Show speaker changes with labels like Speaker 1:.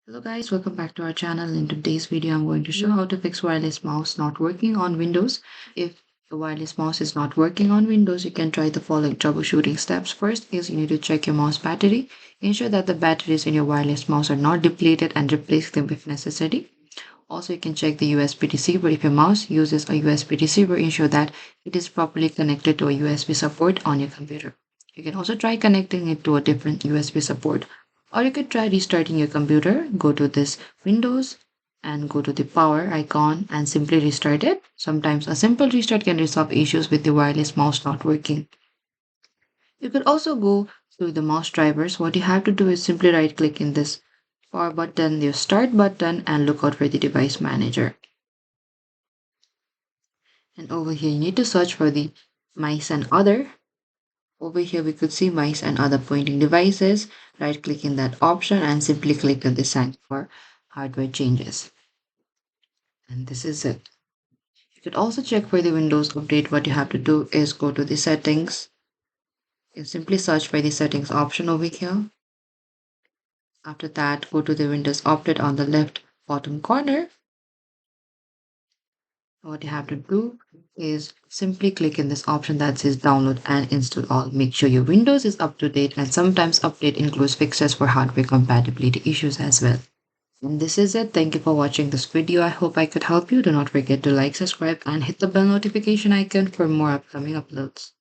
Speaker 1: Hello guys, welcome back to our channel. In today's video, I'm going to show how to fix wireless mouse not working on Windows. If the wireless mouse is not working on Windows, you can try the following troubleshooting steps. First is you need to check your mouse battery. Ensure that the batteries in your wireless mouse are not depleted and replace them if necessary. Also, you can check the USB receiver. If your mouse uses a USB receiver, ensure that it is properly connected to a USB support on your computer. You can also try connecting it to a different USB support. Or you could try restarting your computer. Go to this Windows and go to the power icon and simply restart it. Sometimes a simple restart can resolve issues with the wireless mouse not working. You could also go to the mouse drivers. What you have to do is simply right click in this power button, your start button, and look out for the device manager. And over here, you need to search for the mice and other. Over here, we could see mice and other pointing devices. Right click in that option and simply click on the sign for hardware changes. And this is it. You could also check for the Windows update. What you have to do is go to the settings. You simply search for the settings option over here. After that, go to the Windows update on the left bottom corner. What you have to do is simply click in this option that says download and install all. Make sure your Windows is up to date, and sometimes update includes fixes for hardware compatibility issues as well. And this is it. Thank you for watching this video. I hope I could help you. Do not forget to like, subscribe, and hit the bell notification icon for more upcoming uploads.